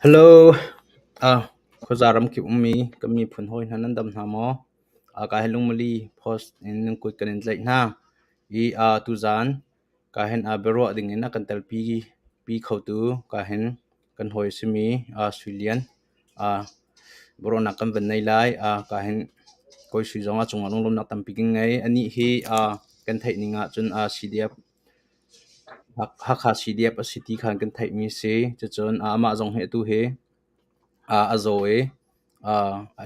Hello, ko zaram ki ummi kami phun hoi hanan dam na mo ka helung mali post in nung kut kanin zai na tu zan ka hen bero ding in kan tel pi khau tu ka hen kan hoi simi Australian bero na kan ben nei lai ka hen koi sui zonga chunga long lom na tam picking ngai ani hi kan thai ninga chun CDF hakha CDF city khan kan thai mi se chun ama zong he tu he azoe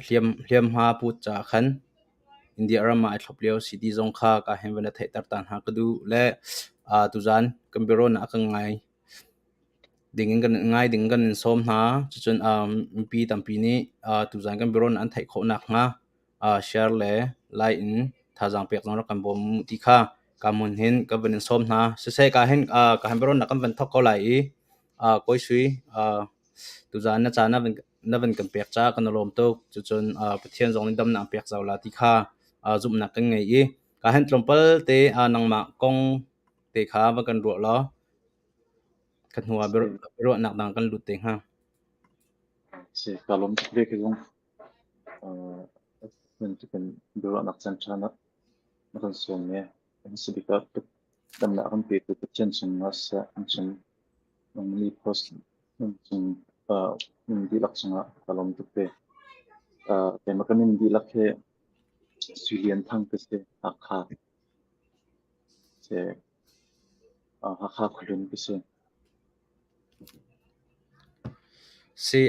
hliam ha pu cha khan India rama ai thlopleo city zong kha ka hemwana thai tar tan ha kadu le tuzan kambero na ka ding kan som na chun mp tampi ni tuzan kambero na an thai kho nak nga share le lai in thajang pek zong kan bom ti kha kamun hin ka ban som na se ka hen ka hembero na kan ban thok ko lai koi sui tuzan na cha na ban kan pek cha kan lom to chun pathian zong dam na pek zaw la ti kha zum na kan ngai i ka hen tlompal te nang ma kong te kha ba kan ro lo kan huwa ro nak dang kan lut te ha Si kalom tikle ke gong men tiken biro nak chan chana nakan som me en sidika dam na kan pe tu chen chung nas an chung nang li post nang chung di lak chunga kalom tikle te makamin di lak he sulian thang ke se akha se akha khulun ke se si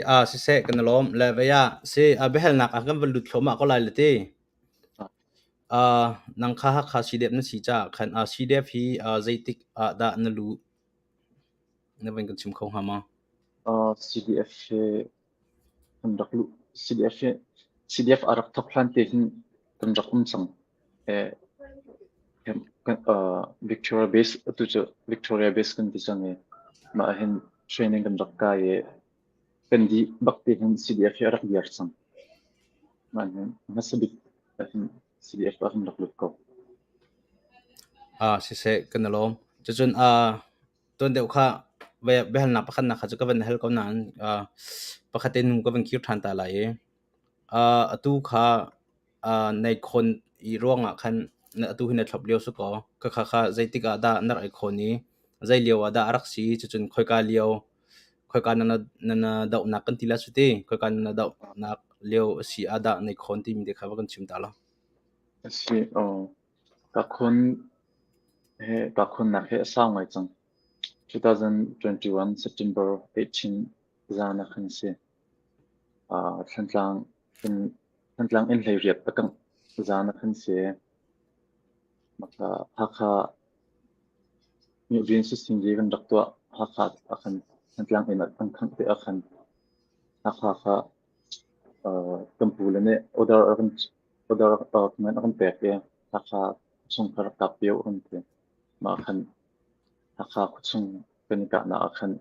se kan lom le ba ya si behel nak kan ban lut thoma ko lai le te nang kha CDF na si cha khan CDF hi zaitik da na lu na ban kan chim khong ha ma CDF kan raklu CDF arak thaplan te hin kan rakum sang Victoria base tu chu Victoria base kan tisang ma hin training kan rakka kan di bakti hin CDF arak biar sang ma hin nasabik hin CDF akan rakluk ko si se kan lom chun ton deuh kha behel na pakhan na kha ka ban hel ko nan pakhatin num ka ban kir than ta lai atu kha nei khon I ronga khan na atu hina thlop leo su ko kha zaitika da nar ai khoni zai leo da arak si chun khoi ka leo khoi ka na dau na kan tila su te khoi ka na dau na leo si ada nei khon ti mi de kha kan chim ta la si ka khon ka khon na he sa ngai chang 2021 September 18 zana khan se thantlang in hlei riat takang zana khan se maka hakha mi bin su singi kan dakwa hakha akan thantlang in at khang te akan hakha kampulane order man akan peke hakha chung kar kapio on te ma kan hakha chung kanika na akan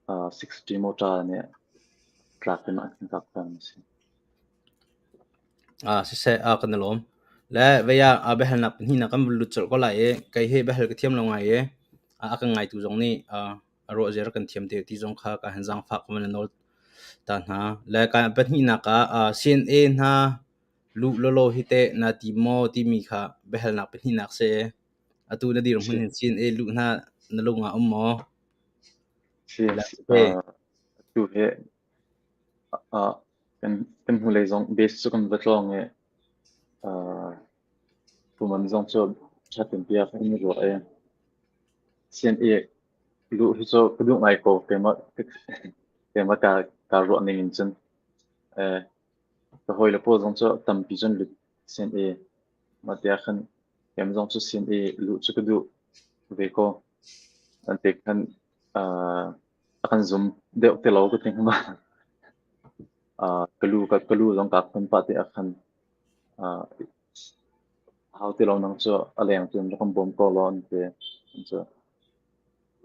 60 mota ne track na akan kapkan se si se kan lom le veya behel na ni na kan lut chol ko lai kai he behel ka thiam lo ngai ka ngai tu jong ni ro zer kan thiam te ti jong kha ka hanjang fa ko man nol ta na le ka ben ni na ka CNA na lu lo hi te na ti mo ti mi kha behel na pe ni nak se atu na dir mun CNA lu na lo nga mo si la pe tu he kan hulai zong base chu kan vatlong puman zong chu chatin pia kan ro CNA lu hi chu kudu ngai ko kema ka ro ning in chen ka hoile po zong chu tam pi chen lu CNA ma tia khan kem zong chu CNA lu chu kudu ve ko an te khan akan zoom de te lo ko ting ma kalu zong ka khan pa te akan how te lo nang chu aleng tum lo kan bom ko lo an te chu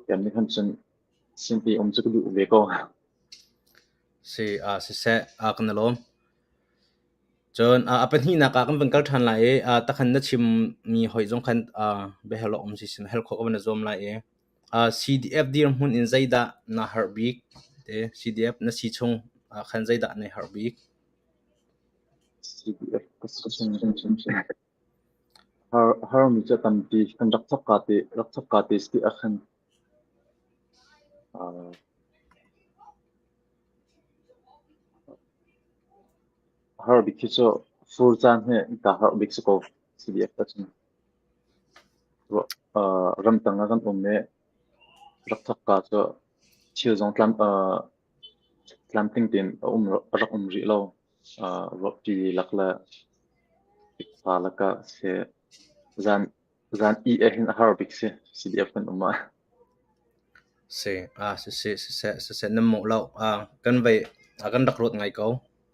kem ni khan chen CNA chu kudu ve ko si se kan lom chon apan hi na ka kan ban kal than lai ta khan na chim mi hoi jong khan behel si sin hel kho ban zom lai CDF dir mun in zaida na harbik CDF na si chung khan zai da ne harbik CDF kasung har mi cha tam ti kan rak thap ka te sti akhan har bi ki cho fur chan he ka har bi ko CDF kasung ram tanga kan umme rak thap ka cho chiu zong tlam ting tin rak ri lo ro pi lakla pa laka se zan I hin har bi se CDF kan umma se se nam mo lo kan vai kan dak rot ngai ko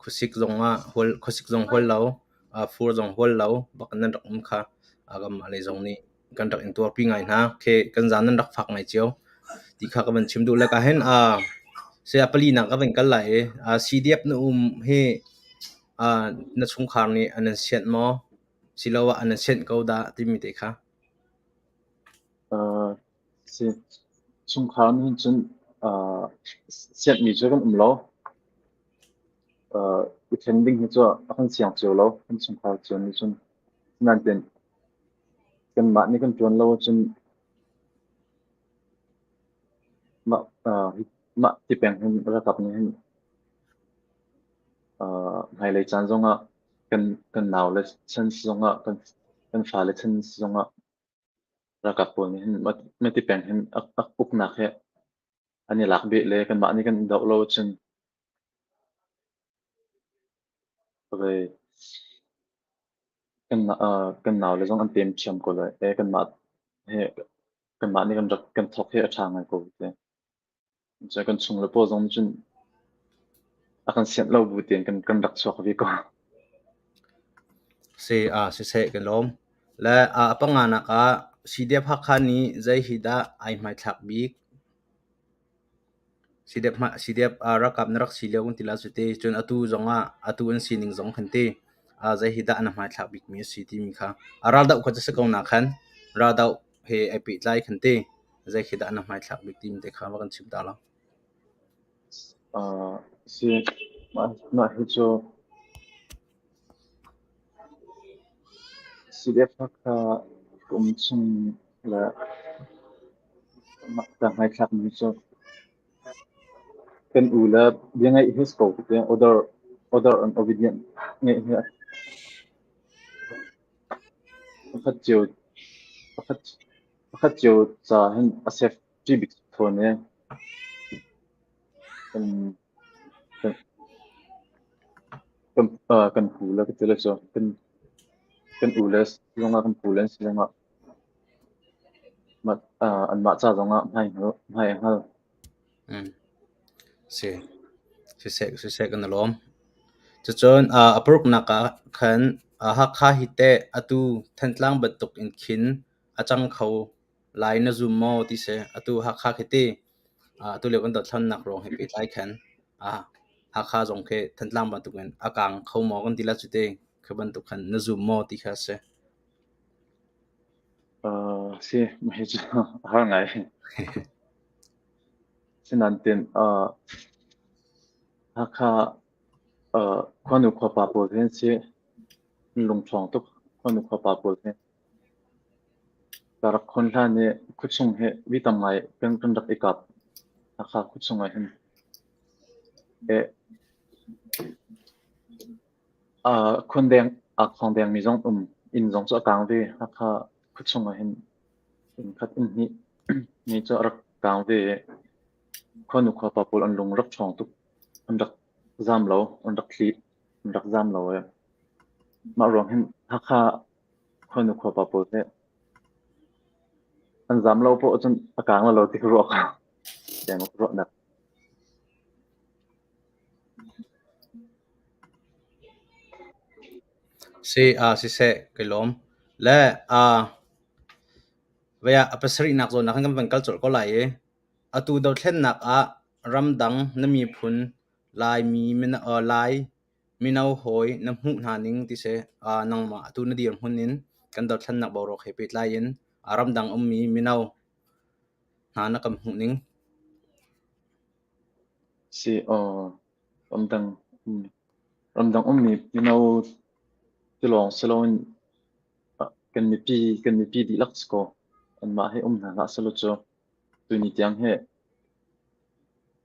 khusik zong hol lo fur zong hol lo bakan nan dak kha agam ale zong ni kan dak in tur pi ngai na ke kan zan nan dak phak ngai chiao ti kha ka ban chim du la ka hen se apali na ka ban kal lai CDF na he na chung khar ni anan set mo silawa anan set ko da ti mi te kha se chung khan hin chun set mi cho kan lo attending hi cho akan siang cho lo kan chung khan chon ni chun nan ten kan ma ni kan chon lo chun ma ti peng hin ra kap ni hin hai lai chan zonga kan naw le chen zonga kan fa le chen zonga ra kap po ni hin ma ti peng hin ak puk na khe ani lak be le kan ma ni kan daw lo chun rồi kan naw le zong an tem chiam ko le kan ma he kan ma ni kan thok he athang ai ko te cha kan chung le po zong chun akan siat lo bu ten kan dak chok vi ko se kan lom la apanga na ka CDF hakhani zai hida ai mai thak bik CDF rakap na rak silew kun tila chute chun atu zonga atu an sining zong khante zai hida an mai thak bik mi city mi kha aral da ko sa ko na khan ra da he api tlai khante zai hida an mai thak bik tim te kha ma kan chim dala si ma hi cho CDF hakka chung la ma ta mai thak mi cho kan ula biangai his ko te order an obedient nge he pakhat chiu pakhat chiu cha hin asef tri bik thone kan kan hula ke tele so kan ules longa kan pulen longa ma an ma cha longa mai hal se kan lom chon apruk na ka khan hakha hite atu thantlang batuk in khin achang khau lai na zum mo ti se atu hakha khete tu le kon da thlan nak rong he pi lai khan hakha jong khe thantlang batuk en akang khau mo kon tila chute khaban tu khan na zum mo ti kha se si mai cha har ngai sinan ten hakha khonu kho pa po den si lung chong to khonu kho pa po den tarak khon la ne khuchung he vitam ngai kan dak ikat hakha khuchung ai hin e khon deng khon deng mi zong in zong cho kang ve hakha khuchung ai hin in khat in ni ni cho rak kang ve khonu kho pa pol an lung rak chong tu an dak zam lo an dak thli an dak zam lo e ma rong hin hakha khonu kho pa pol te an zam lo po chun akang lo ti ro ka yang ro na si se kelom la vaya apasari nak zo nak kan ban culture ko lai atu do thlen nak ramdang nami phun lai mi mina lai minau hoi na mu na ning ti se nang ma tu na dir hunin kan do thlen nak boro khe pet lai in ramdang mi minau na na kam hu ning si ramdang ramdang mi pinau tilong salon kan mi pi di laksko an ma he na la salo cho tu ni tiang he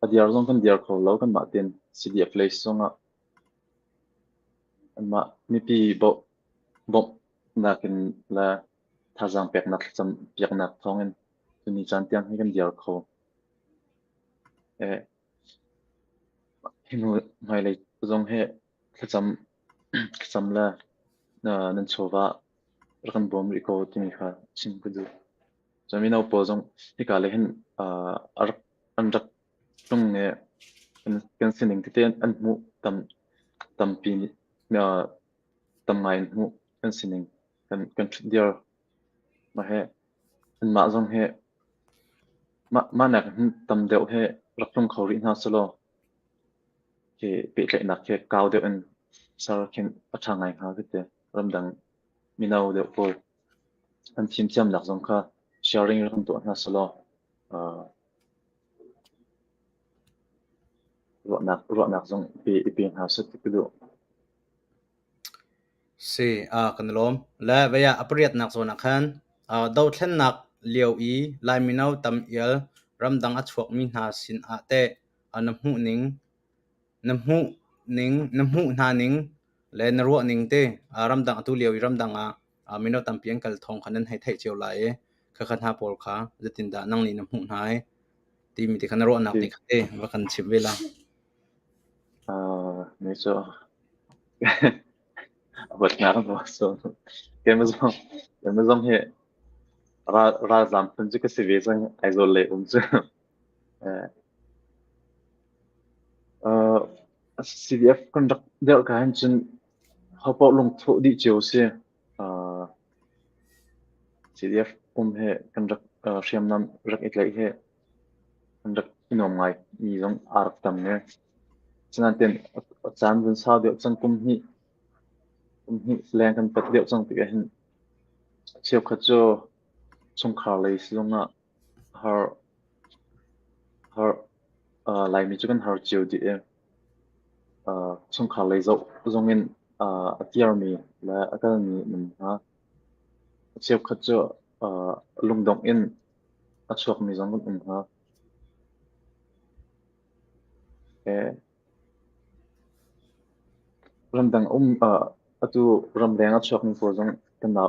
adiar zong kan diar kho lo kan ma ten CDF place zonga an ma mi pi bo na kan la thazang pek na cham pek na thongen tu ni chan tiang he kan diar kho e hinu mai le zong he cham cham la na nan chowa rakan bom ri ko ti mi kha chin kudu chami na po zong hi ka le hin ar an rak tung ne kan sining ti an mu tam pi ni na tam ngai mu kan sining kan dia ma he an ma zong he ma na tam deuh he rak tung khori na salo ke pe le na ke kaw de an sar ken athangai ha ke te ramdang minau de po an tim cham nak zong kha sharing ram to na salo ruak nak zong pe ha sat ke do si kan lom la veya apriat nak zona khan do thlen nak lieu I lai minau tam il ramdang a chuak mi na sin a te anamhu ning namhu na ning le na ruak ning te ramdang atu lieu I ramdang a minau tam piang kal thong khanan hai thai cheu lai kha khan ha pol kha zatin da nang ni namhu nai ti mi te khan ruak nak ti khate wa kan chip vela me so but na no so ke ma zong he ra zam pun ju ke se ve zang isole chu CDF conduct del ka han chun hopo long tho di cheu se CDF he conduct sham nam rak itlai he conduct inom ngai mi zong ark tam ne chuan ten chan bun sa de chang kum hi lang kan pat de chang ti hin cheu kha cho chung khar lei silonga har lai mi chu kan har cheu di chung khar lei zo zongin atiar mi la akal mi nam ha cheu kha cho lungdong in achok mi zong kan ha ramdang atu ramdang achok mi fo zong kan na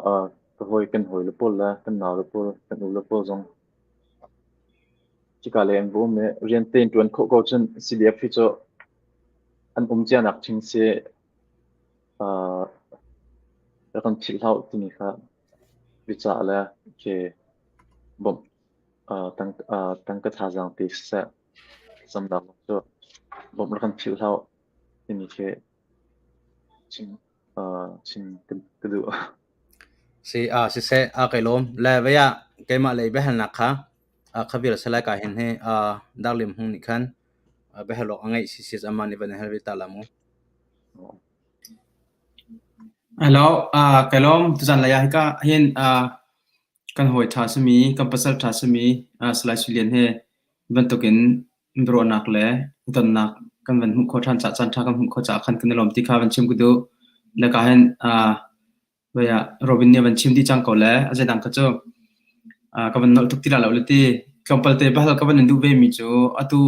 kan hoi le pol la kan na le pol kan u le pol zong chika le an bo me rian ten tuan kho ko chen CDF fi cho an chia nak thing se kan thil hau ti ni kha vi cha la ke bom tang ka tha jang ti sa sam da cho bom la kan thil hau ti ni ke chin ke du si se kai lom la veya keima lei be hal nakha khavir sala ka hin he daklim hung ni khan be halok angai si amani ban helvi talamu hello kalom tuzan la ya ka hin kan hoi tha sami kan pasal tha sami slai sulian he ban tokin bro nak le ton nak kan ban hu kho than cha chan tha kan hu kho cha khan kan lom ti kha ban chim gudu la ka hin veya robin ne ban chim ti chang ko le aje dang ka cho ka ban nol tuk ti la lo le ti kampal te bahal ka ban ndu ve mi cho atu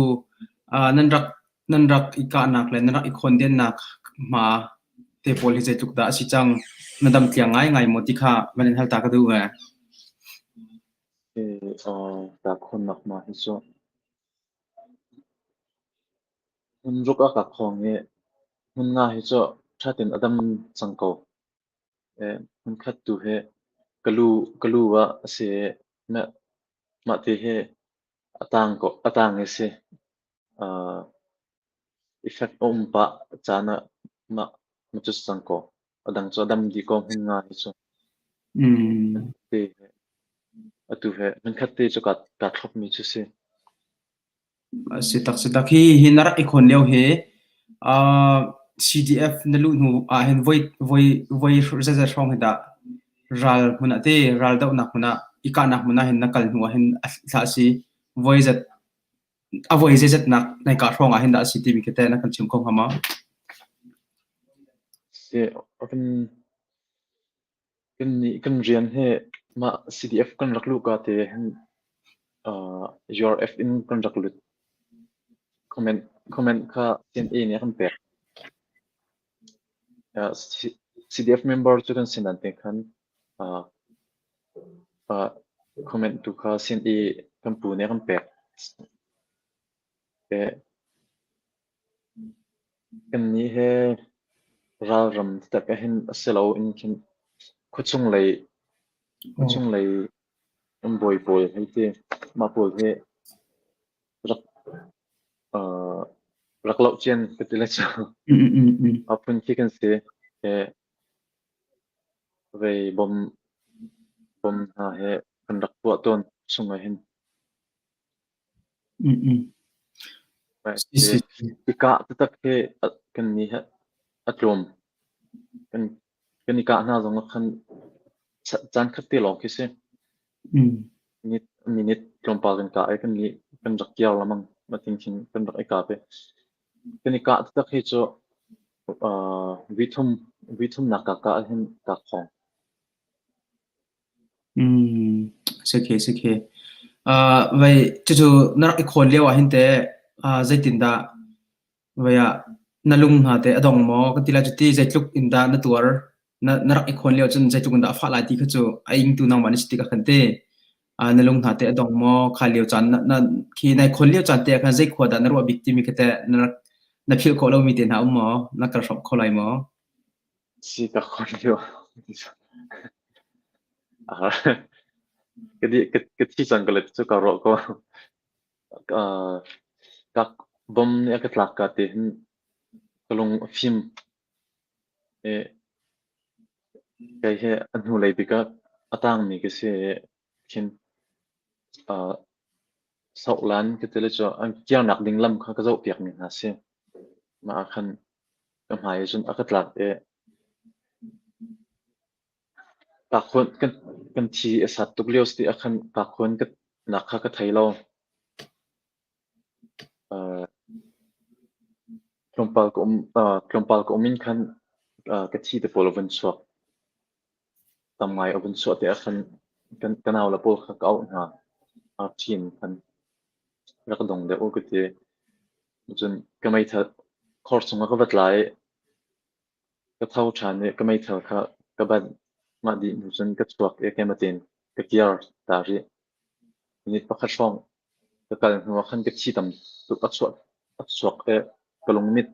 nan rak ika nak le nan rak ikhon den nak ma te poli je tuk da si chang nadam tiang ngai mo ti kha ban hal ta ka du wa ta khon nak ma hi so hun ruk a ka khong nge hun nga hi cho thatin adam changko hun khat tu he kalu wa se ma te he atang se effect pa chana ma chu changko adang cho adam di ko hun nga hi cho te atu he hun khat te cho ka thop mi chu se sitak hi hinara ikhon leo he CDF nalu nu hen voi reserve from da ral huna te ral da nak huna ika nak huna hen nakal nu hen sa si voi zat avoid zet nak nai ka rong a hin da city mi kete na kan chim khong hama se kan rian he ma CDF kan raklu ka te hen URF in kan raklu comment kha CNA ne kan pe CDF member chu kan sinan te khan comment tu kha CNA kan pu ne kan pe te kan ni he ral ram ta ka hen aselo in kin khuchung lei boy hai te ma pol he rak raklo chen petile cha apun ki kan se ve bom ha he kan rak pu ton sunga hin si ika tak he kan ni ha atlom kan ika na zong khan chan khati lo ki se minute lompa kan ka ai kan ni kan rak yaw lamang mating chin kan rak ika pe kan ika tak he cho vithum nakaka hin ka khong Sekhe vậy chu na rak khon lewa hin te zaitin da vaya nalung ha te adong mo ka tila chuti zaitluk inda na tuar na rak khon lewa chun zaitluk inda fa lai ti khachu aing tu nang man sti ka khante nalung ha te adong mo kha lew chan na khi nai khon lew chan te kha zai khwa da na ro victim ke te na phil ko lo mi te na mo na ka shop kholai mo si ka khon yo cái thi sang cái chu ka ro ko các bom ne ka tlak ka te kalung phim e cái he anu lai bi ka atang ni cái se khin sau lan cái tele cho an kia nak ding lam kha ka zo piak ni na se ma khan kam hai chun akatlak e ka khon kan thi asat tuk leos ti akhan ka khon ka nak kha ka thailo klompal ko min khan ka thi te pol oven chuak tamngai oven chuak te akhan kan aw la pol kha ka na a thin khan rak dong de o ka te chun ka mai tha khor chunga ka batlai ka thau than ne ka mai tha kha ka ban ma di chun ka chuak e ke matin ka kiar ta ri ni pakhat song ka kal hnuwa khan ka thi tam tu a chuak e kalung mit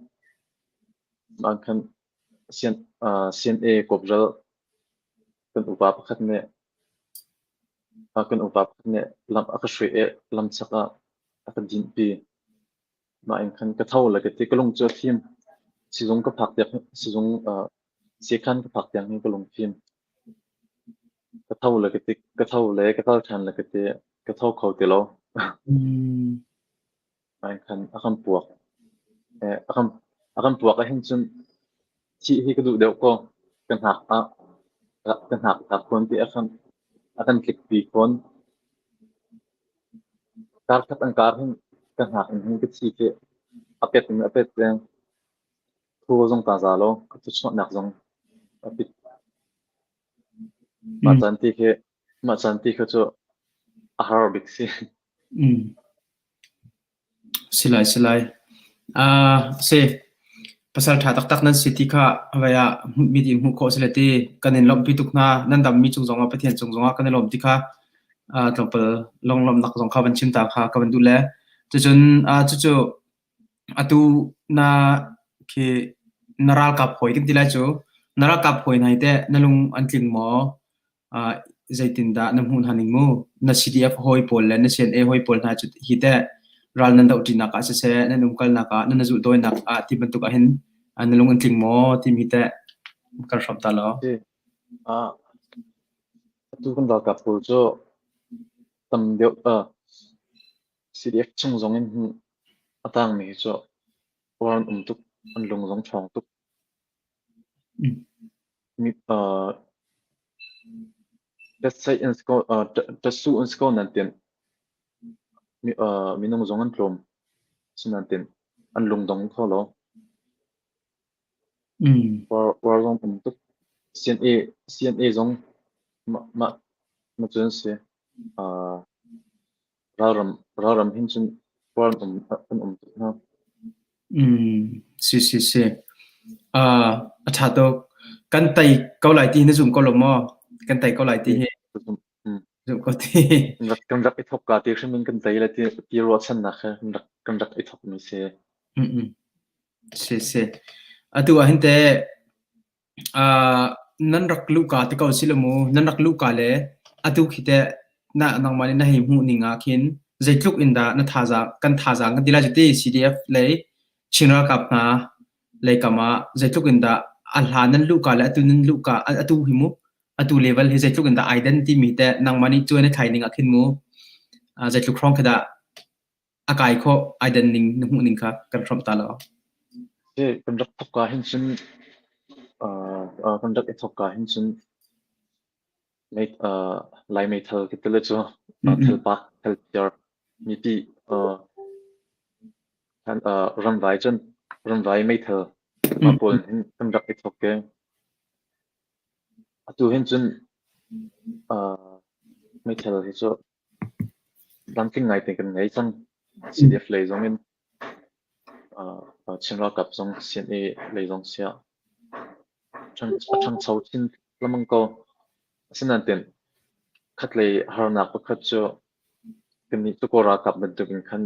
man khan CNA kopral kan upa pakhat ne kan upa pakhat ne lam aka shwe e lam chaka aka din pi ma in khan ka thau la ka te kalung cho thim sizong ka phak te sizong se khan ka phak yang ni kalung thim ka thau la ka thau le ka thau than la ka te ka thau khau te lo ma in khan akam puak akam puak a hin chun chi hi ka du deuh ko kan hak a khon ti akan klik pi khon kar khat ang kar hin kan hak hin ka chi ke apet yang thu zong ta za lo ka chu chot nak zong apit ma chan ti ke chu a har bik si silai se pasal tha tak nan city kha vaya meeting hu ko selati kanin lom pi tukna nan dam mi chung zonga pathian chung zonga kanin lom ti kha topal long lom nak zong kha ban chim ta kha ka ban du le chun chu atu na ke naral kap hoi kin tilai chu naral kap hoi nai te nalung antling mo zaitin da nam hun haning mu na CDF hoi pol le na CNA hoi pol na chu hi te ral nan dau tina ka se na num kal na ka na zu doi nak ti ban tu ka hin nalung antling mo ti mi te kar shop ta lo tu kan da ka pu cho tam deu CDF chung zong in atang mi cho wan tuk an lung zong chong tuk mi let's say in school su in school nan ten mi nong zong an tlom sinantin an lungdong tholo war zong tuk CNA zong ma chun se raram hin chun war tuk na si acha to kan tai kau lai ti na zum ko lo mo kan tai kau lai ti he zum ko ti kan rak ithok ka ti shmin kan tai la ti ro chan na kha kan rak ithok mi se si atu a hinte nan rak lu ka te kau silamu nan rak lu ka le atu khite na nang mani na hi mu ninga khin zaitluk inda na thaza kan dila jati CDF le chinra kap na le kama zaitluk inda alha nan lu ka le atu nan lu ka atu himu atu level he zaitluk inda identity mi te nang mani chuan thai ninga khin mu zaitluk krong khada akai kho identity ning mu ning kha kan from ta lo kan rak thok ka hin chun kan rak ithok ka hin chun mate lai mai thal ki tele chu thal pa thal jar mi ti kan ram vai mai thal ma pol hin kan rak ithok ke atu hin chun mai thal hi chu ranking ngai te kan ngai chang CDF le zong in chinra kap zong CNA le zong sia chang chau chin lamang ko sinanten khatle harna ko khat chu kani to ko ra kap ben tu kan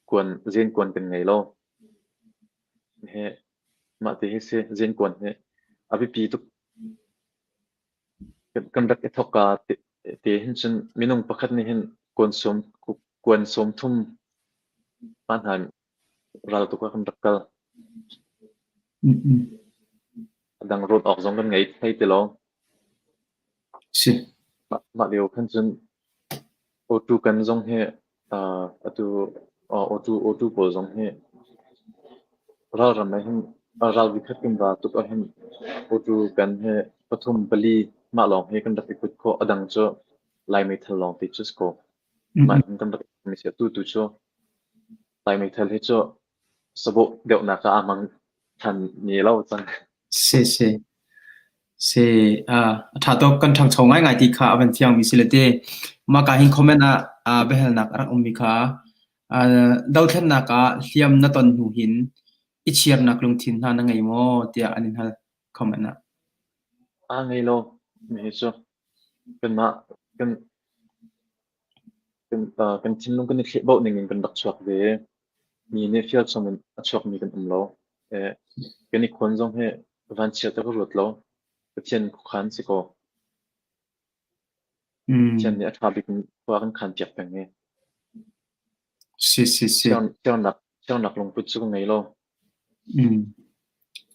kwan zen kwan kan ngai lo he ma te he se zen kwan he abi pi tu kan rak ethok ka te hin chen minung pakhat ni hin kwan som thum pan han ral to ka kan rak kal dang rot ok zong kan ngai thai te lo si ma leo kan chen o2 kan zong he atu o2 pol zong he ral ram hin ral vi khat kim ba tu ka hin o2 kan he pathum bali ma long he kan dak ikut ko adang cho lai mai thal long ti chus ko ma kan dak mi se tu cho lai mai thal he cho sabo deu na ka amang than ni lo chang si tha to kan thang chau ngai ti kha avan thiang mi silate ma ka hin comment a behel nak rak mi kha dau thlen na ka hliam na ton hu hin ichiar nak lung thin na ngai mo tia anin hal comment na ngai lo mi cho kan ma kan kan chin lung kan ni bo ning kan dak chuak ve mi ne fiat som min chuak mi kan lo kan ni khon zong he van chia ta ko rot lo chen khan si ko chen ni atha bi kan khan tiak peng ne si chen nak long put chu ngai lo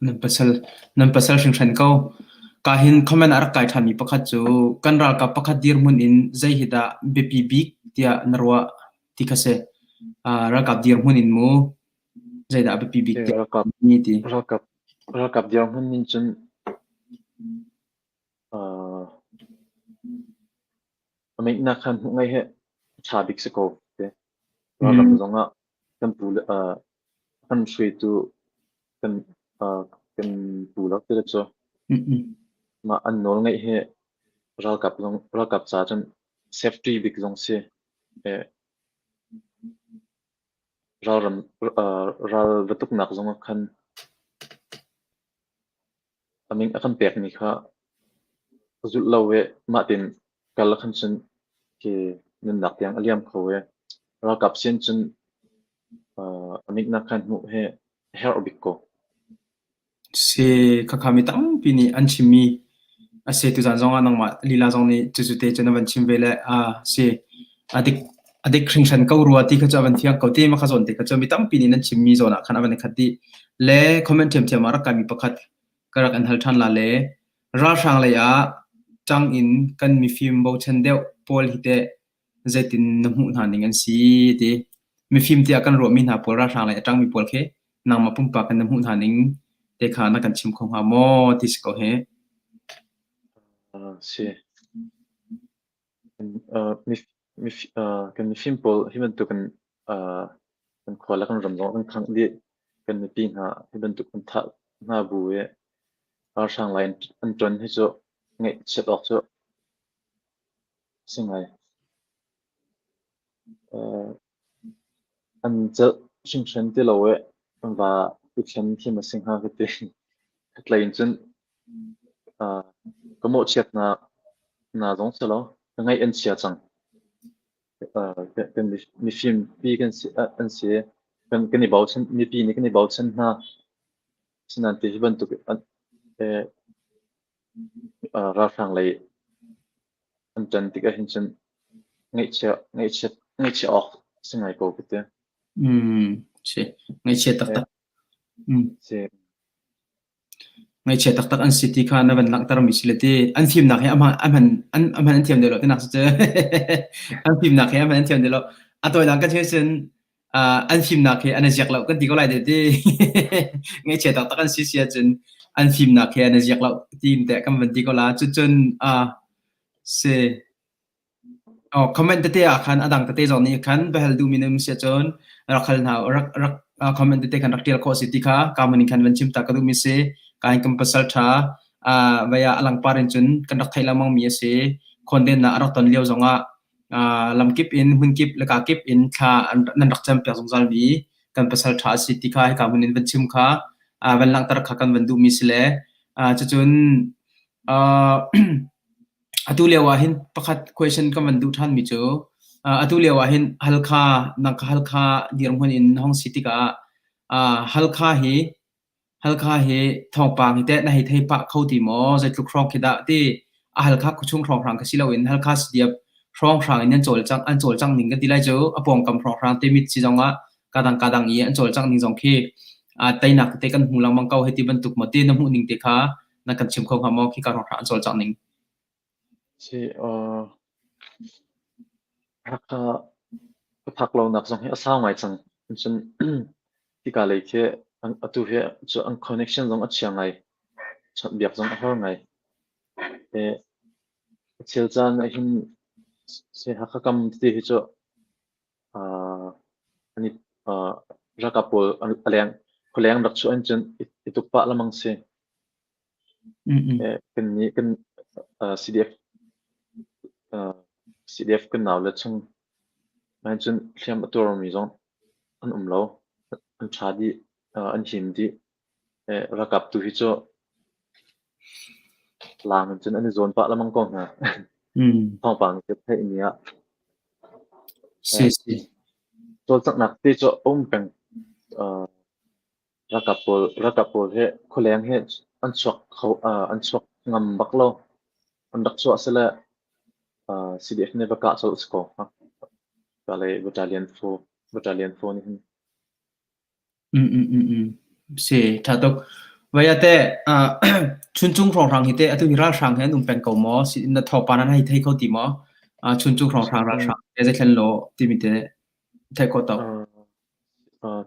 nan pasal sing than ko ka hin comment ar kai thani pakhat chu kan ral ka pakhat dir mun in zai hida bpb tia narwa tikase ra ka dir mun in mu zai da bpb ni ti ra kap dir mun nin chun amai na khan ngai he cha bik se ko te ra ram zonga kan pu kan shui tu kan pulak te cho ma an nol ngai he ral kap cha chan safety big zong se ral vatuk nak zong khan aming akan pek ni kha zul lawe ma tin kal khan chen ke nin nak yang aliam khowe ral kap sen chen aming na khan mu he her obiko se kakami tam pini anchimi ase tu zan zonga nangma lila zong ni chute chana ban chim vele se adik khringshan ka ruwa ti kha chawan thiang ko te ma kha zon te kha chami tam pini nan chimmi zona khana ban khati le comment them them ara kami pakhat karak an hal than la le ra sang le ya chang in kan mi film bo chen deu pol hite zaitin na mu na ning an si ti mi film ti akan ro mi na pol ra sang le chang mi pol khe nang ma pum pa kan na mu na ning te kha na kan chim khong ha mo ti ko he se mi kan mi film pol himan tu kan kan khwala kan ramzong kan thang di kan mi pin ha hi ban tu kan tha na bu e ar sang lai an tron hi chu ngai chet ok chu singai an chal sing chen ti lo e và cái chen thi mà sinh ha cái tiền lại chân có một chiếc na giống sao lo ngay anh chia chẳng cái mi phim pi anh sẽ cái này bảo chân mi pi này cái này bảo chân ha xin anh thì vẫn tụi anh ra sang lại anh chân thì cái hình chân ngay chia off sinh ngày cổ cái tiền sẽ ngay chia tắc tắc sẽ ngay chia tắc tắc anh city kha na van lang tar mi silati anh phim nak he anh thiam de lo te nak se anh phim nak he anh thiam de lo atoi lang ka chen anh phim nak he anh jak lo kan ti ko lai de ti ngay chia tắc tắc anh sia chen anh phim nak he anh jak lo tim te kam van ti ko la chu chen se comment te khan adang te zon ni khan behal du minum sia chon rakhal na rak comment te kan raktial ko city kha kamani khan van chim ta ka du mi se kain kam pasal tha vaya alang parin chun kan rak thaila mang mi se content na arak ton leo zonga lam kip in hun kip laka kip in kha nan rak cham pya zongzal bi kan pasal tha city kha kamani van chim kha van lang tar kha kan van du mi sele chu chun atu lewa hin pakhat question ka man du than mi chu atu lewa hin halkha nang halkha diram hon in hong city ka halkha hi thong pang hi te na hi thei pa khoti mo zai tlu khrong khida ti halkha kuchung khrong rang ka silo in halkha sidiap khrong rang in chol chang ning ka tilai chu apong kam khrong rang te mit chi jonga kadang i an chol chang ning jong khi tainak te kan hulang mang kau heti ban tuk ma te na mu ning te kha na kan chim khong ha mo khi ka rong rang chol chang ning thì thắc lâu nạp xong hết sao ngoài chẳng chân thì cả lấy cái anh tu hết cho anh connection giống ở chiang này chọn việc giống ở ngày để chiều gian này hình sẽ hắc cầm thì hết cho anh ra cặp bộ anh liền đặc cho anh chân itu pak lamang se cái CDF cái nào là chung anh chân xem ở tour mi giống anh lâu anh trả đi anh hiểm đi ra cặp tu hi cho làm chân anh zone pa lamang con ha phong bằng cái thế này á si cho chắc nạp đi cho ông bằng ra cặp bộ thế có lẽ hết anh sọc ngầm bắc lâu anh đặc sọ sẽ là CDF ne baka so score ha kale battalion 4 ni si thatok vaya te chunchung rong rang hite atu hiral rang hen peng ko mo si na thopa na hi thei ko ti mo chunchung rong rang rang e je khen lo ti mi te thei ko to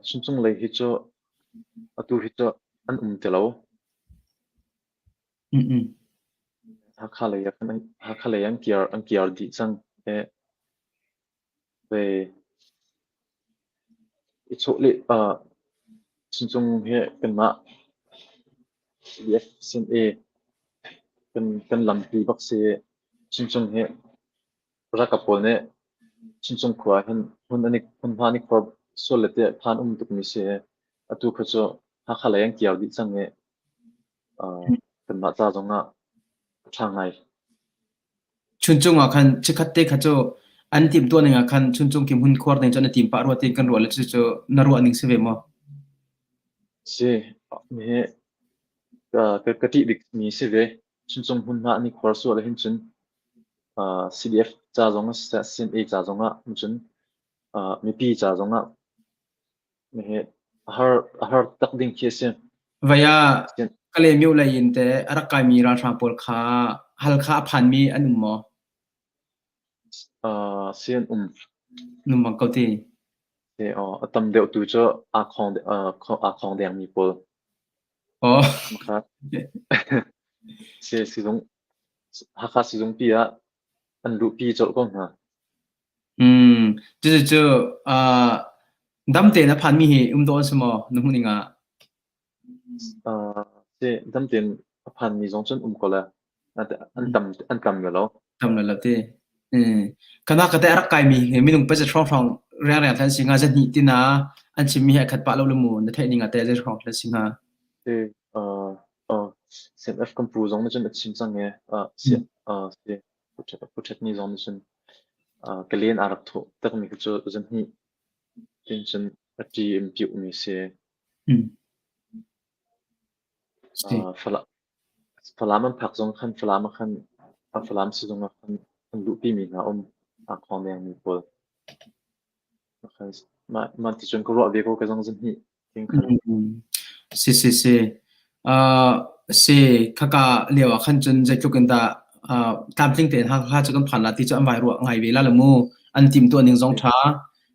chunchung lei hi cho atu hi cho an te lo hakale yang kiar di chang về chỗ lệ chung hệ cần mạ CDF xin e cần làm gì bác sĩ chung hệ ra cặp bộ này chung khóa hun anh phan anh phật số lệ thế phan tục mi se atu khởi cho hakale yang kiar di chang hệ cần mạ ra giống à thang ngày chunchung khan chikhatte khacho an tim to ninga khan chunchung kim hun khwar nei chona tim pa ro te kan ro le chu naru aning se ve mo se me cái ti dik mi se ve chunchung hun ma ni khwar so le hin chun CDF cha zong a sin e cha zong a chun mi pi cha zong a me har tak ding che se vaya kale miu la yin te arakai mi ra sang pol kha hal kha phan mi anum mo sen num bang ko ti thế tâm đều từ cho khong đèn mi pol khác sử dụng khác sử dụng pia anh lụ pi cho con hả chu dam te na phan mi hi don samo nu huninga se dam ten phan mi zong chen ko la an tam lo tam la te kana ka te arak kai mi he mi nung pa cha thong ra ra than singa ja ni tina an chim mi ha khat pa lo lu mu na the ninga te ja thong la singa se sen f kom pu zong chen chim sang nge se se puchet ni zong chen kalian arak tho tak mi chu zen hi tin chen ati mpi mi se falaman phak zong khan falama khan falam si zong khan lu pi mi na khom yang mi pol khan ma ti chen ko ro ve ko ka zong zen hi tin khan se se khaka lewa khan chun ja chukin da tam ting te ha chukan phan la ti cha mai ro ngai ve la mu an tim to ning zong tha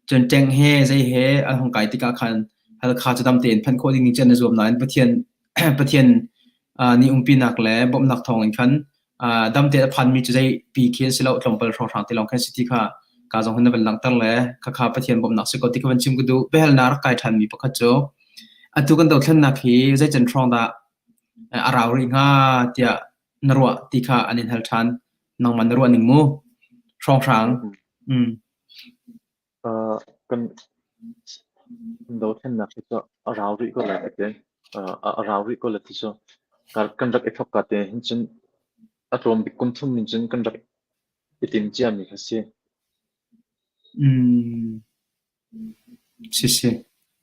chun teng he zai he an hong kai ti ka khan hal kha cha dam ten phan ko ding chen na zom na an pathian ni umpi nak le bom nak thong in khan dam te phan mi chu zai pi khe silo tlompal thong thang te long khan city kha ka jong hun bel lang tar le kha pathian bom nak se ko ti kan chim gu du behel nar kai than mi pakha cho atu kan do thlan nak hi zai chen thong da araw ri nga tia narwa ti kha anin hal than nang man narwa ning mu thong thang kan do thlan nak cho araw ri ko la te araw ri ko la ti cho kan rak ethok ka te hin chen atom bi kum thum min chen kan rak itim chia mi khase si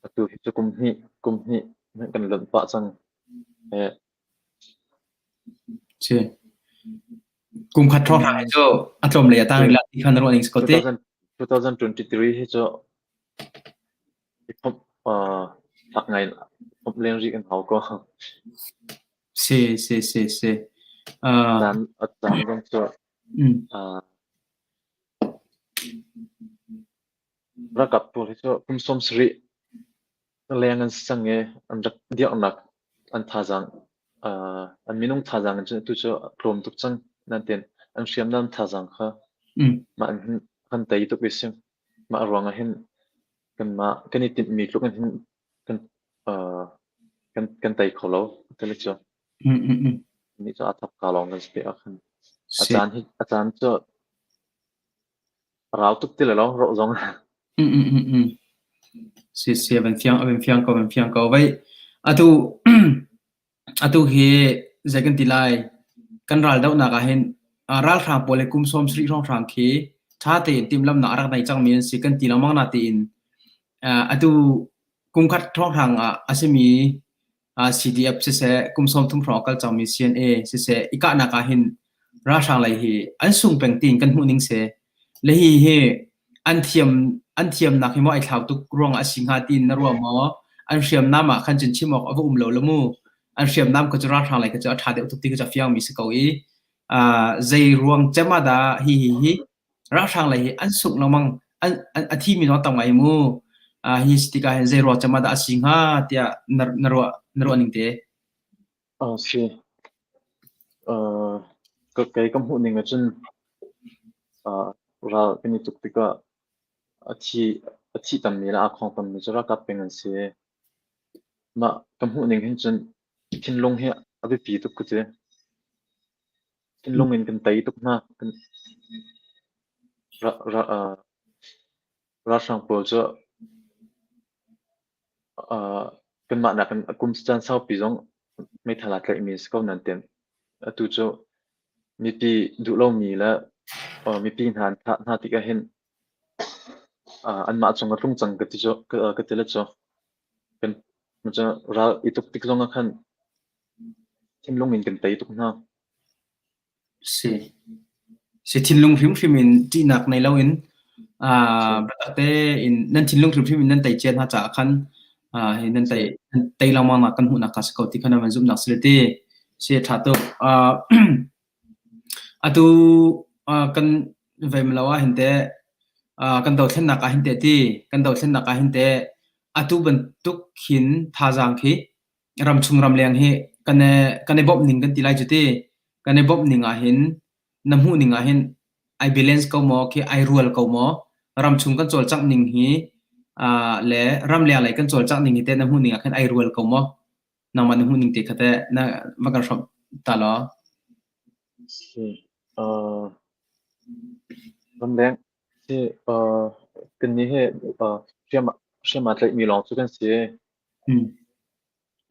atu hi chu kum hi kan lan pa chang si kum khat thong thang cho atom le ta la ti khan ro ning ko te 2023 hi cho tak ngai pop leng ri kan hau ko si dan dong cho rakap po hi cho kum som sri leng an sange an rak dia nak an thajang an minung thajang chen tu cho krom tuk chang nan ten an siam nam thajang kha ma an kan tai tu pesim ma ronga hin kan ma kan itin mi lu kan hin kan tai kholo tele cho ni cho athap ka long kan spe akhan achan cho rau tuk tele lo ro zong si ben fiang ko vai atu he second tilai kan ral dau na ka hen ral thang pole kum som sri rong thang khi tha te tim lam na rak dai chang mien si kan ti lamang na tin atu kum khat thong thang asimi CDF se kum som thum thong kal chang mi CNA se ika na ka hin ra thang lai hi an sung peng tin kan hu ning se le hi he an thiam na khi mo ai thau tu rong asingha tin na ro mo an siam na ma khan chin chimok avu lo lamu an siam nam ko chara thang lai ka cha tha de tu ti ka cha fiang mi se ko i zai ruang chama da hi ra thang lai an suk lamang an athi mi no tam ngai mu hi stika hen zai ro chama da asingha tia narwa ning te si ko kai kam hu ning chen ra kini tuk tika achi tam ni la khong tam ni chara ka pengan se ma kam hu ning hin chen thin long he abi pi tuk ku che thin long in kan tai tuk na kan ra sang po cho kan ma na kan kum chan sau pi jong mai thala kai mi sko nan ten tu cho mi pi du lo mi la mi pi han tha ti ka hin an ma chung tung chang ka ti cho ka te la cho kan ma cha ra ituk tik jong khan thin long in kan tai tuk na si thin lung phim in ti nak nei lo in te in nan thin lung phim in nan tai chen ha cha khan he nan tai la ma kan hu na ka ko ti khana man zum nak silete se tha to atu kan ve mlawa hinte kan do thlen na ka hinte ti kan do thlen na ka hinte atu ban tuk khin tha jang khi ram chung ram leng he kan bob ning kan ti lai chu ti kan bob ning a hin namhu ning a hin I balance ko mo ki I rule ko mo ram chung kan chol chak ning hi le ram le lai kan chol chak ning te na hu ning khan ai rual ko mo na man hu ning te khate na makan shop ta lo si ram leng si kan ni he shema tlai mi long chu kan si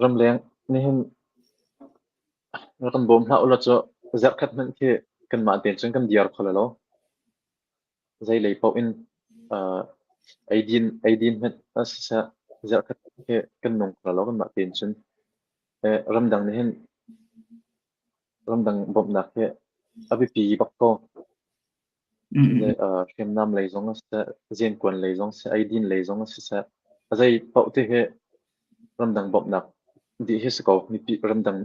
ram leng ni hin kan bom na ula cho zat khat man ke kan ma ten chen kan diar khala lo zai lei pau in aidin met asisa zat khat ke kan nong khala lo kan ma ten chen ram dang ni hin ram dang bom na ke abi pi bak ko khem nam lei zong sa zen kwan lei zong sa aidin lei zong sa zai pau te he ram dang bom na di he sko ni pi ram dang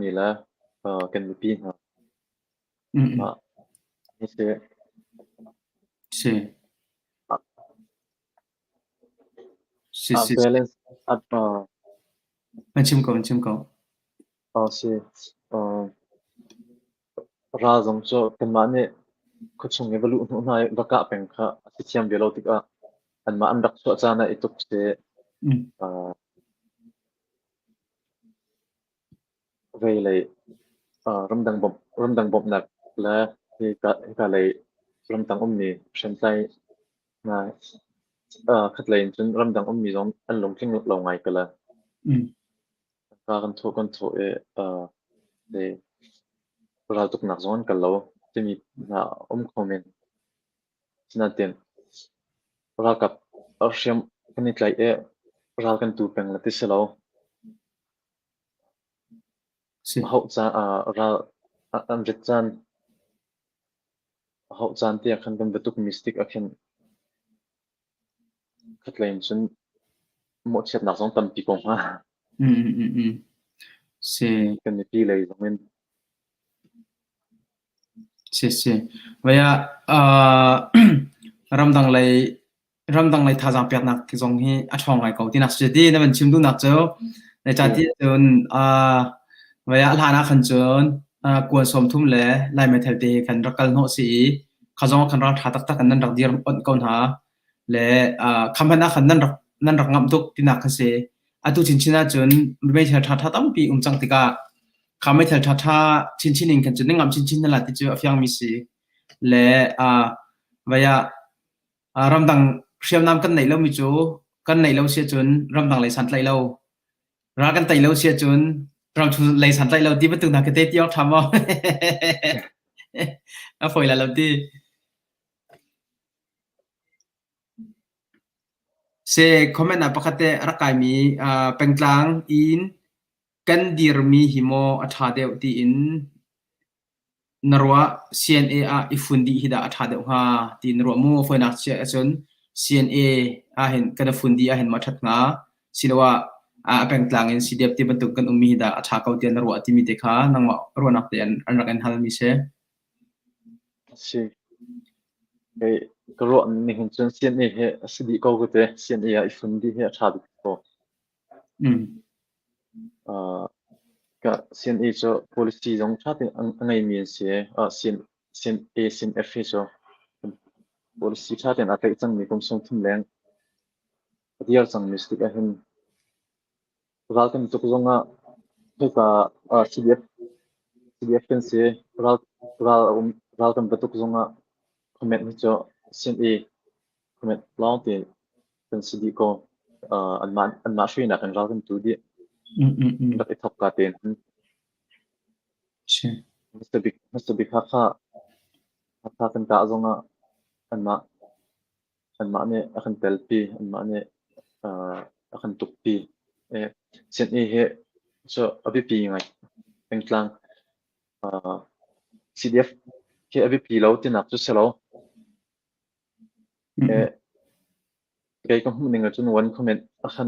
ni la kan ni pi ha ma ni se si balance at man chim ko si ra zong cho kan ma ne ko chung evalu no na ba ka peng kha si chiam velo tik a an ma an dak so cha na ituk se vei lei ram dang bom nak la ka lei ram dang ni shen sai na khat lei chun ram dang ni zong an long thing lo ngai kala ka kan tho e de ra tuk nak zon kal lo ti mi na comment sina ten ra kap arsham kan ni tlai e ra kan tu peng la ti se lo hậu cha ra an rit chan hậu chan ti khan kan betuk mystic akhen khat lain chun mo chet nak zong tam pi kong ha se kan ni pi lei zong in se vaya ram dang lai tha jang pyak nak ki zong hi a thong ai ko ti nak se ti na man chim du nak cho le cha ti chun vaya la na khan chun kwan som thum le lai me thel te khan rakal no si khazong khan ra tha tak tak nan rak dir on kon ha le khamana khan nan rak ngam tuk ti nak kha se atu chin china chun me thel tha tam pi chang tika khamai thel tha chin ning khan chun ngam chin na la ti chu afyang mi si le vaya ram dang siam nam kan nei lo mi chu kan nei lo sia chun ram dang lai san tlai lo ra kan tai lo sia chun ram chu lai san tlai lo ti betu na ke te tiok tham mo a foi la lo ti se comment na pakate rakai mi pengtlang in kan dir mi himo atha deu ti in narwa CNA ifundi hida atha deu ha ti narwa mu foi na che chun CNA hen kana fundi hen mathat nga silwa pengtlang in CDF ti bantuk kan ummi hida atha kau ti narwa ti mi te kha nangma ro nak te an rakan hal mi se si cái ruộng ni hin chun CNA he asidi ko ko te CNA ifundi he atha dik ko ka CNA cho policy jong chat angai mi se CNA CNF cho policy chat en akai chang mi kom song thum leng diar chang mystic a hin ral kan tuk zonga ka CDF kan se ral kan batuk zonga comment ni cho CNA comment long te kan CD ko an ma shwi na kan ral kan tu di dak ithap ka ten Mr. Big ha kan ta zonga an ma ne akan telpi an ma ne akan tukpi CNA he so abi pi ngai pengtlang CDF ke abi pi lo tin nak chu selo cái công mình là chúng muốn comment akan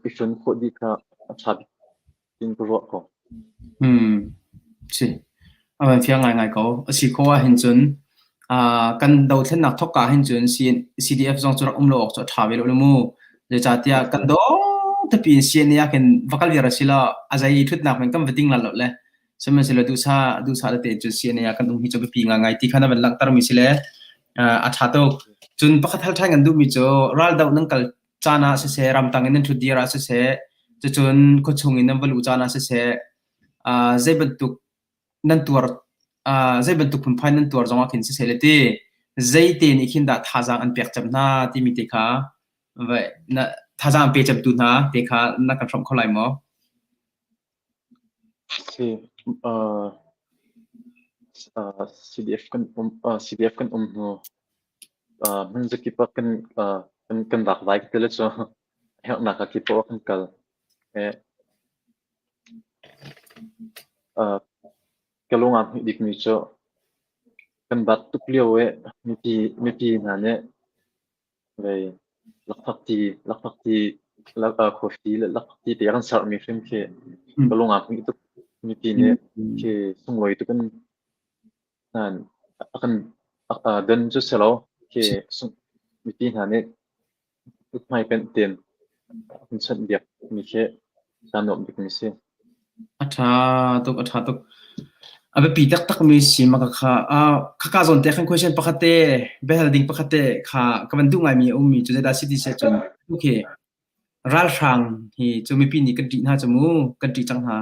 ifun ko di ka chabi tin ko ro ko si awan fiang ngai ko si ko hin chun kan do thlen nak thok ka hin chun CDF jong churak lo ok cho thawi lo mu le cha tia kan do ta pi CNA ken vakal vira sila azai thut nak men kam wedding la lo le semen sila du sa te chu CNA kan hi cho pi ngai ti khana ban lang tar mi sile a tha to จุนปะคัดทัลทายกันดูมิโจรัลดาวนังกัลจานาเสรำตังนันทุดีราเสจะจุนก็ชงอินันวลูจานาเสเจ็บตุกนันตัวเจ็บตุกพุ่มพายนันตัวจงอาคินเสเลตีเจตีนิคินดัดท่าจางอันเปียกจับนาที่มิติค่ะเว้ยนะท่าจางเปียกจับดูนะเตค่ะนักการชมเขาไล่มั้ง Sí, CDF kan CDF kan no man zakipa kan dak vai tele so hek na ka kipo kan kal e kalunga dik mi cho kan bat tu plio we mi pi na ne ve lakpakti lak khofi lakpakti te kan sar mi fim ke kalunga mi pi ne ke sungwai tu kan nan akan dan chu selo ke sung mi pi na ne mai pen ten kan chan biak mi ke sanom dik mi se athatu abe pitak tak mi si maka kha zon te khan question pakhate behal ding pakhate kha kaman du ngai mi mi chu da city se chun okay ral rang hi chu mi pi ni kan di na chamu kan di chang ha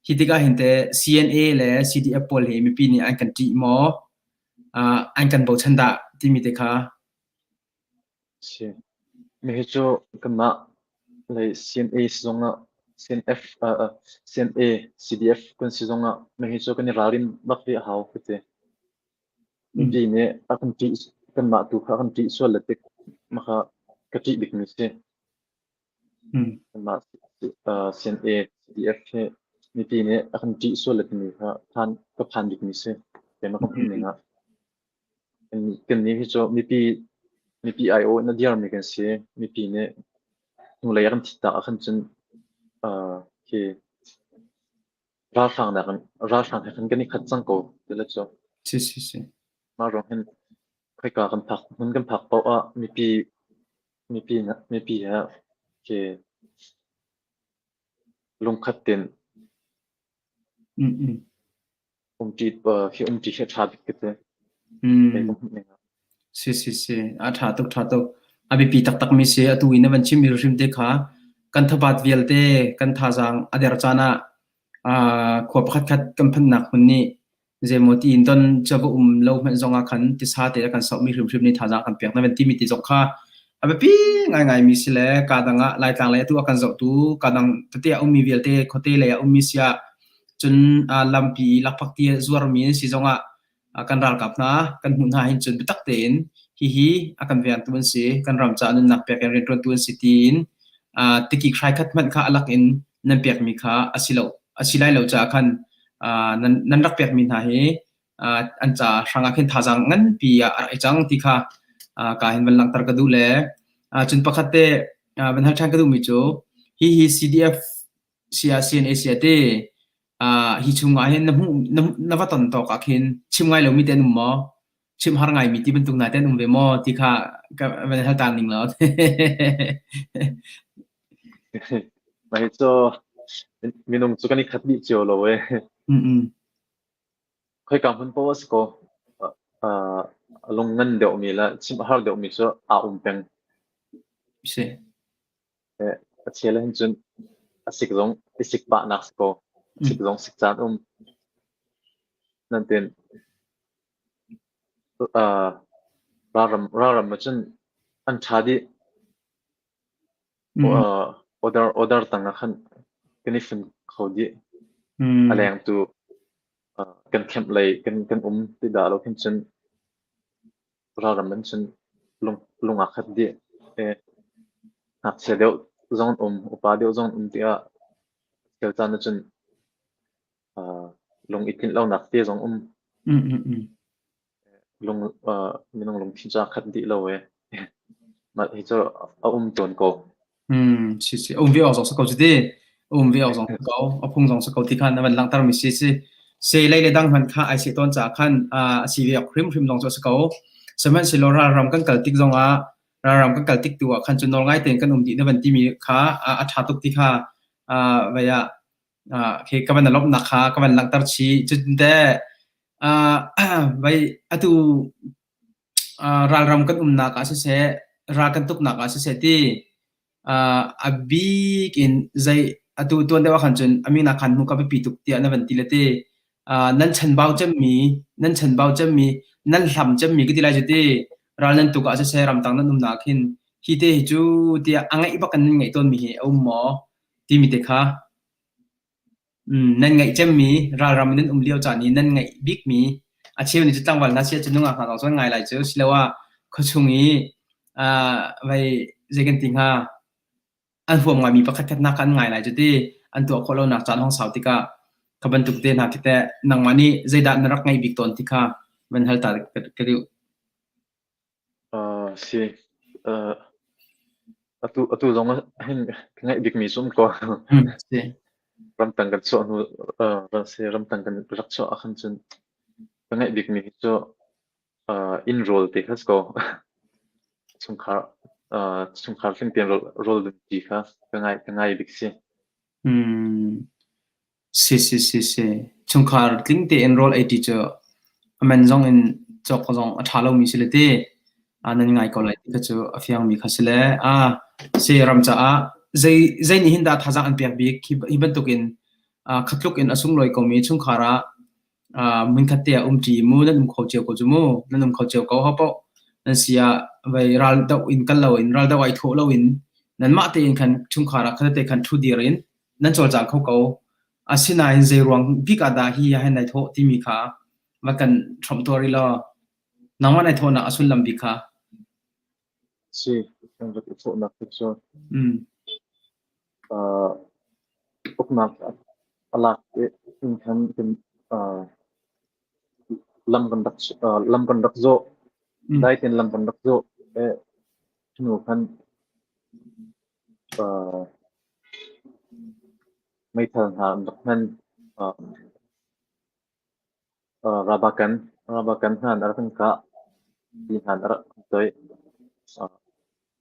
hi tika hinte CNA le CDF pol he mi pi ni an kan di mo an kan bo chanda ti mi te kha se mi he cho kan ma le CNA zonga CNF CNA CDF kan si zonga mi he cho kan rarin bakri haw kete mi pi ne akan ti kan ma tu kha kan ti so latek maka kati dik mi se kan ma CNA CDF he mi pi ne akan ti so latek mi kha than ka phan dik mi se ke ma kan ni nga kan ni he cho mi pi IO na diar mi kan se mi pi ne nu le kan ti ta akan chen ke ra sang kan kan ni khat chang ko te la cho si ma rong hen khai ka kan phak mun kan phak pau a mi pi ha ke lung khat ten ti hi ti he tha dik te ke kom ne si athatu abi pi tak mi se atu ina ban chim mi rim te kha kan thabat vial te kan tha jang ader chana kho khat kan phan nak hun ni je moti in ton chabu lo man zonga khan ti sa te kan so mi rim ni tha jang kan pek na ben ti mi ti jok kha abe pi ngai mi sile ka danga lai tang le tu akan zo tu ka dang te mi vial te khote le mi sia chun lampi lakpak ti zuar mi si zonga akan ral kap na kan hun ha hin chun bitak ten hi akan vian tuan si kan ram cha nun nak pek ren ron tuan si tin tiki khai khat man kha alak in nan pek mi kha asilai lo cha khan nan rak pek min ha he an cha ranga khin thajang ngan pi ai chang ti kha ka hin ban lang tar ka du le chun pakhate ban hal thang ka du mi chu hi CDF CN Asia te hi chunga hen na watan to ka khin chimngai lo mi ten mo chim har ngai mi ti bentuk na ten ve mo ti kha ka ban hal tan ning lo mai cho minung chu kan ni khat bi cho lo we khai kam hun pos ko long ngan deu mi la chim har deu mi cho peng se chela hin chun asik zong isik pa nak ko sik zong sik chan nan ten raram ma chun an thadi order tanga khan kani fin khodi aleng tu kan khem lei kan ti da lo khin chun raram man chun lunga khat di hak se deu zong upa deu zong tia kel chan chun lung itin lo nak te zong lung minung lung thi cha khat di lo we ma hi cho ton ko si vi ozong sa ko de vi ozong ko apung jong sa ko ti khan ban lang tar mi si se lai le dang han kha ai se ton cha khan si vi khrim jong sa ko seman si lora ram kan kal tik jong ram kan kal tik tu khan chu nol ngai ten kan di na ban ti mi kha tha tuk ti kha vaya ke ka ban lop na kha ka ban lang tar chi chu de vai atu ral ram kan na ka se ra kan tuk na ka se ti abi kin zai atu tuan dewa khan chun ami na khan mu ka pi tuk ti ana ban ti lete nan chan bau cham mi nan chan bau cham mi nan hlam cham mi ki ti la jete ral nan tuk ka se ram tang nan na khin hi te hi chu ti angai ba kan ngai ton mi he om mo ti mi te kha nan ngai cham mi ral ram nan liao cha ni nan ngai big mi a chiu ni chu tang wal na sia chu nunga kha so ngai lai chu silawa kho chungi vai jegan ting ha an huam ngai mi pakhat na kan ngai lai jati an to kholo na chan hong sautika kaban tuk te na kite nang mani zaida narak ngai big ton tika ban hal ta kadiu si atu zong hin ngai big mi sum ko si ram tang kan so nu se ram tang kan rak so akhan chun ngai big mi so enroll te khas ko chung khar fin tiền role dun ti kha ngai big si si chungkhar tling te enroll ai teacher amen zong in chok zong athalo mi silete anan ngai ko lai ka chu afyang mi khasile se ram cha a zai ni hinda thaja an pek bi ki ban tukin khatluk in asung loi ko mi chungkhara min khatte ti mu nan kho cheu ko jumu nan kho cheu ko ha po nan sia vai ral da in kal lo in ral da wai tho lo in nan ma te in khan chungkhara khate khan thu dirin nan chol jang kho ko asina in zai ruang bika da hi ya nai tho ti mi kha ma kan thom tori lo nangwa nai tho na asul lam bika si kan rak so na so okna alak in khan lam kan dak zo dai tin lam kan dak zo nu khan mai thang ha dak nan rabakan han ar ka di han ar toi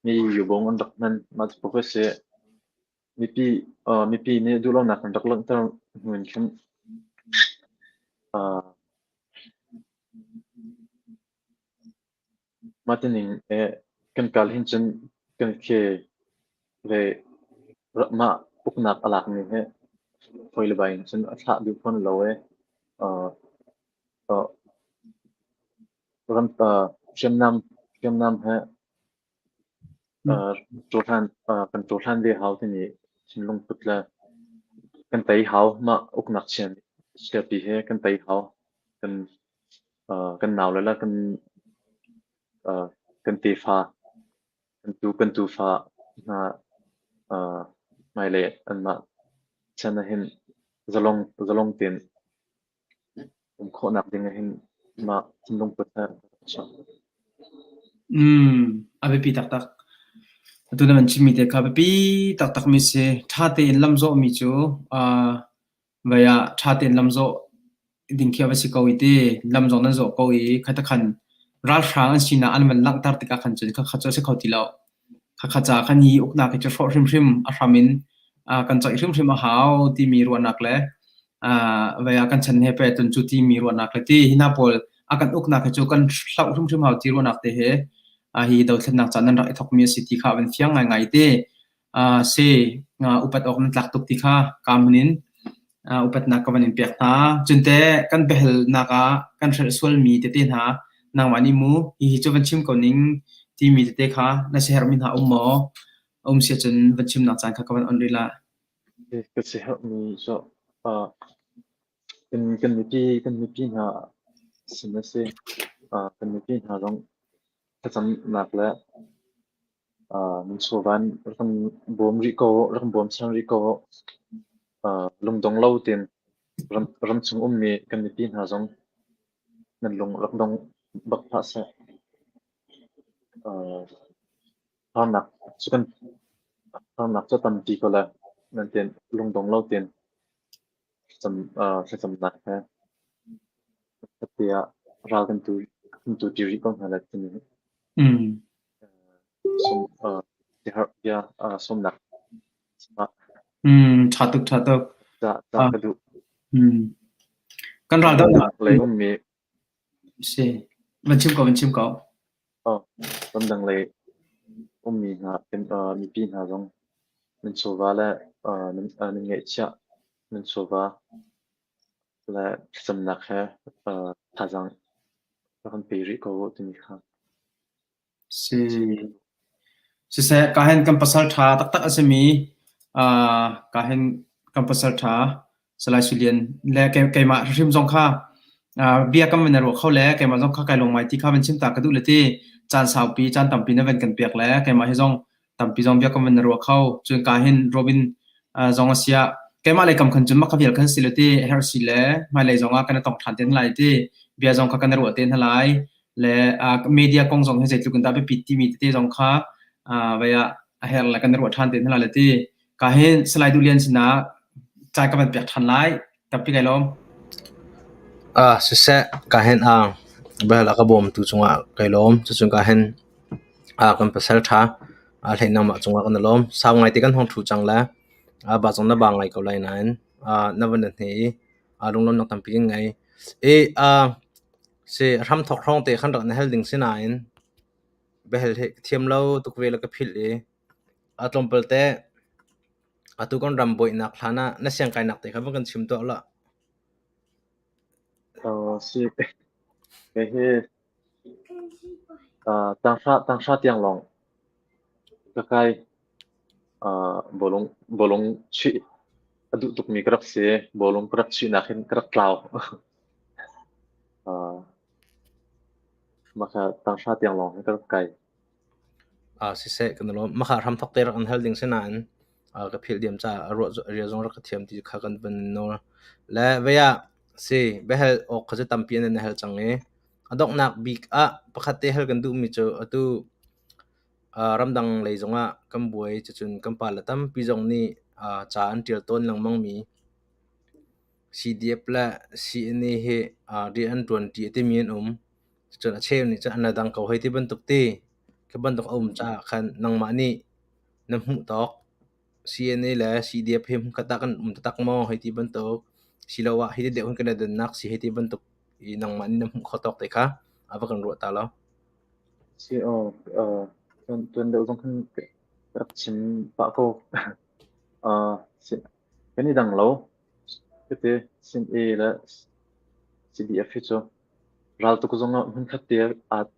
mi yu bong on dak nan ma po se mi pi ne du lo na kan dak lang tar hun khan Martining kan kal hin chen kan ke ve ma uknak alak ni he foil bai chen atha bi phon lo ram chem nam he kan tohan de hau ni chinlong putla kan tai hau ma uknak chen sia pi he kan tai hau kan naw la kan ti fa kan tu fa na mai le an ma chana hin zalong tin kho nak ding hin ma chinlong putla abe pi tak tak tu na man chimi te ka pi tak tak mi se tha te in lam zo mi chu vaya tha te lam zo ding khia ba si ko ite lam zo nan zo ko i khata khan ral rang an sina an man lang tar tika khan chu kha cho se khoti lo kha cha khan hi ukna ke cho rim a ramin kan chai rim a hau ti mi ro nak le vaya kan chan he pe tun chu ti mi ro nak le ti hina pol akan ukna ke chu kan hlau rim hau ti ro nak te he hi do thlen nak chanan ra thok mi city kha ben fiang ngai te se upat ok nan tlak tuk ti kha kamnin upat na ka banin pek ta chunte kan behel na ka kan sol mi te tin ha nang wani mu hi chu van chim ko ning ti mi te kha na se hermin ha ummo se chen van chim na chan kha ka ban onrila ke se help me so kan mi pi na sina se kan mi pi na rong ta cham nak la min so van ram bom ri ko ram bom sang ri ko lung dong lo tin ram chung mi kan mi pi na rong nan lung rak dong bak pha se nak chukan nak cho tam ti ko la nan ten lung dong lo tin cham nak ha tia ra kan tu ti ri ko hala tin som nak chatuk da ka du kan ral da le mi se van chim ko tâm đằng lệ mi ha mi pin ha dòng mình số va là mình nghệ cha mình số va là sầm nạc ha thà rằng con peri ko tu mi ha si se kahen kam pasal tha tak tak asemi kahen kam pasal tha salai sulian le ke ma rim jong kha bia kam na ro khaw le ke ma jong kha kai long mai ti kha ben chim ta ka du le ti chan sau pi chan tam pi na ven kan pek le ke ma hi jong tam pi jong bia kam na ro khaw chun kahen robin jong asia ke ma le kam khan chun ma kha vel khan silati her si le ma le jong a kana tong than ten lai ti bia jong kha kan ro ten halai le media kong jong he je tu kan ta be pi ti mi ti jong kha vaya her la kan ro than ten halai ti kahen slide du lian sina chai ka ban pek than lai tapi kai lom si se kahen behel akabom tu chunga kailom chuchun kahen kan pasal tha leina ma chunga kan lom saw ngai ti kan hong thu changla ba chong na ba ngai ko lai nan na van ne lunglom nak tam pi ngai se ram thok rong te khan rak na hel ding sinain behel he thiam lo tuk vela ka phil e atlom pelte atu kon ram boi nak thana na siang kai nak te kha kan chim to la si cái he tăng sát tiếng lòng cái cái bolong chi adu tuk mi krak se bolong krak chi na khin krak cloud maka tăng sát tiếng lòng krak kai si se kan lo ma kha ram thok te rak an hel ding sinan ka phil diam cha ro ria zong rak thiam ti kha kan ban no la veya si behel ok khaje tampian na hel change adok nak big pakhat te hel kan du mi cho atu ramdang leizonga kambuai chuchun kampala tam pizong ni cha an til ton lang mang mi CDF la CNA he DN 20 te mien chuchun a chem ni cha anadang ko hei ti ban tuk te ka ban tuk cha khan nang ma ni nam hu tok CNA la CDF hem kata kan tak mo hei ti ban tuk silawa hei de hun kana den nak si hei ti ban tuk i nang ma ni nam hu khotok te kha ava kan ro ta lo si tuần đầu trong khăn krak chin pa ko cái này đằng lâu cái sin e là CDF cho ral to ko zonga hun khatir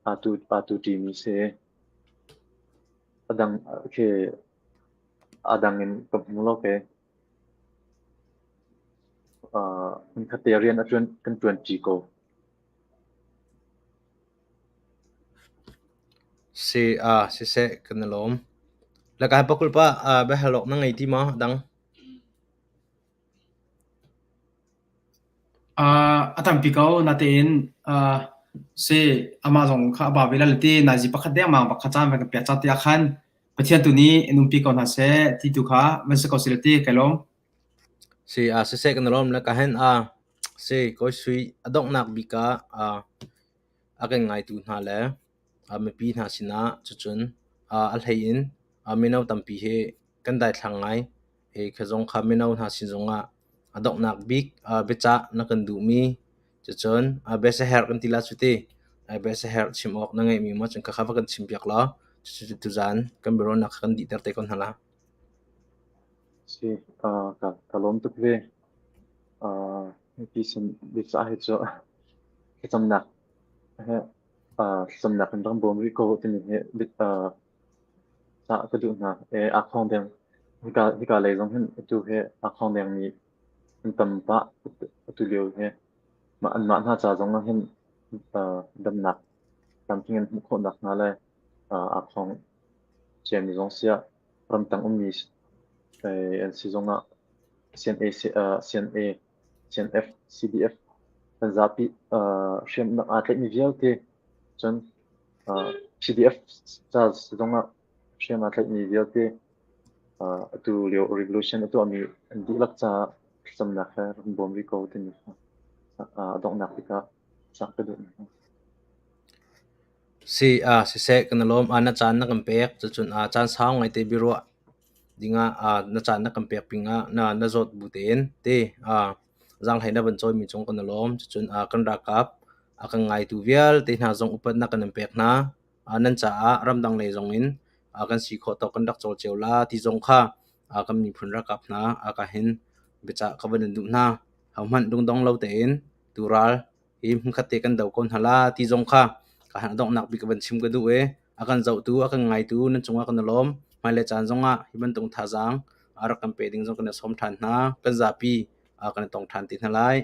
atu team se adang ke adangin kapmulo ke hun khaterian atun kan 20 ko si se kan lom la ka pakul pa be halok na ngai ti ma dang atam pikau na ten se amazon kha ba vela lati na ji pakhat de ma pakhat cha ka pya cha tia khan pathian tu ni num pikau na se ti tu kha man se ko silati kalom si se kan lom la ka hen si ko sui adok nak bika akan ngai tu na le me pi na sina chuchun al hein minau tampi he kan dai thlangai e khazong kha minau na sinjonga adok nak bik becha na kan du mi chuchun be se her kan tila chuti be se her chimok na ngai mi mo chung ka kha kan chimpiak la chu tu zan kan bero na kan di ter te kon hala si ka lom tuk ve pi sin bi sa he cho ke tam nak he sam nak kan bom ri ko tin he bit sa ka du na e a khong dem hi ka le jong hin tu he a khong dem ni tam pa tu liu he ma an ma na cha jong hin dam nak tam thingen mu kho nak na le a khong chen ni jong sia ram tang mi en si jong a CNA CNA CNF CDF Zapi shem na atlek ni viau te chon CDF cha donga shem atlek ni viau te tu leo revolution tu ami di lak cha sam na kha bom ri ko te ni dong na ka sa ka du si se kan lom na chan na kan pek chuchun chan saw ngai te biro dinga na chan na kan pek pinga na zot buten te zang haina ban choi mi chong kan lom chuchun kan ra kap akan ngai tu vial te na zong upat na kan pek na nan cha ram dang le zong in kan si kho to kan dak chol cheu la ti zong kha kan mi phun ra kap na ka hin becha ka ban du na hamhan dung dong lo te in tural im khate kan dau kon hala ti zong kha ka han dong nak bi ka ban sim ka du e akan zau tu akan ngai tu nan chunga kan lom mai le chan zonga hiban tung tha jang ara kan pe ding zong kan som than na kan za pi kan tong than ti na lai